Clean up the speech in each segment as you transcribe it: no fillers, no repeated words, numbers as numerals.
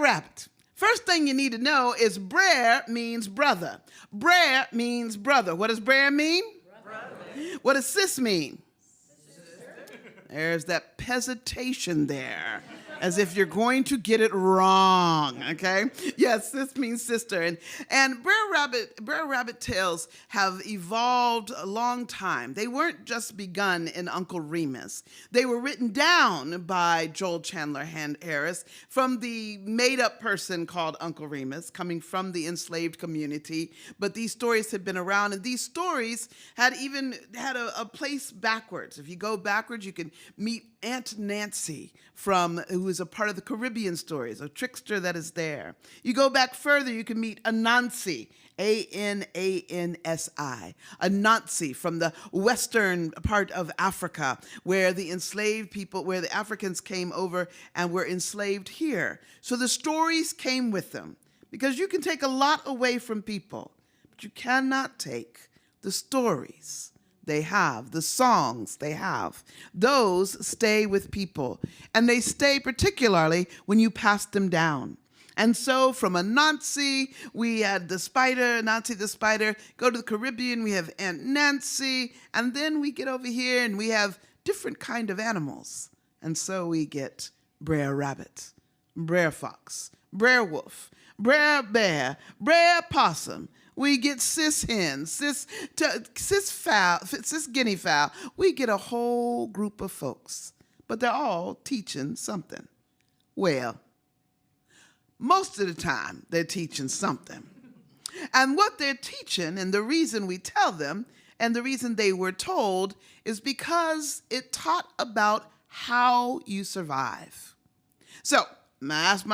Rabbit. First thing you need to know is Br're means brother. Br're means brother. What does Br're mean? Brother. What does sis mean? Sister. There's that hesitation there, as if you're going to get it wrong, okay? Yes, sis means sister. And Br're Rabbit tales have evolved a long time. They weren't just begun in Uncle Remus. They were written down by Joel Chandler Harris from the made-up person called Uncle Remus, coming from the enslaved community. But these stories had been around, and these stories had even had a place backwards. If you go backwards, you can meet Aunt Nancy, who is a part of the Caribbean stories, a trickster that is there. You go back further, you can meet Anansi, Anansi, Anansi from the western part of Africa, where the enslaved people, where the Africans came over and were enslaved here. So the stories came with them, because you can take a lot away from people, but you cannot take the stories they have, the songs they have. Those stay with people, and they stay particularly when you pass them down. And so from Anansi, we had the spider, Anansi the spider. Go to the Caribbean, we have Aunt Nancy, and then we get over here and we have different kind of animals. And so we get Br're Rabbit, Br're Fox, Br're Wolf, Br're Bear, Br're Possum. We get sis hen, sis guinea fowl. We get a whole group of folks, but they're all teaching something. Well, most of the time they're teaching something. And what they're teaching, and the reason we tell them, and the reason they were told, is because it taught about how you survive. So, ask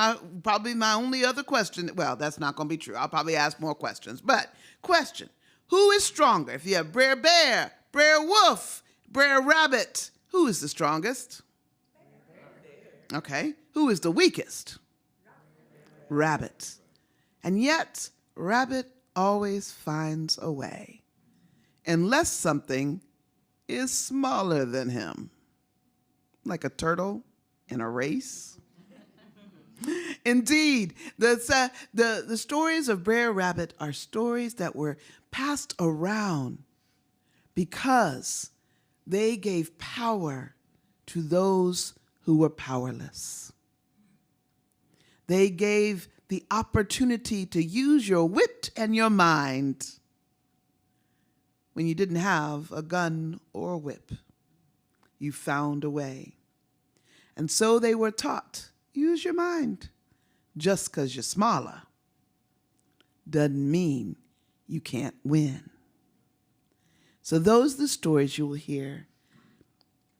probably my only other question. Well, that's not going to be true. I'll probably ask more questions. But question, who is stronger? If you have Br're Bear, Br're Wolf, Br're Rabbit, who is the strongest? Okay. Who is the weakest? Rabbit. And yet, Rabbit always finds a way, unless something is smaller than him, like a turtle in a race. Indeed, the stories of Br're Rabbit are stories that were passed around because they gave power to those who were powerless. They gave the opportunity to use your wit and your mind when you didn't have a gun or a whip. You found a way. And so they were taught, use your mind. Just because you're smaller doesn't mean you can't win. So those are the stories you will hear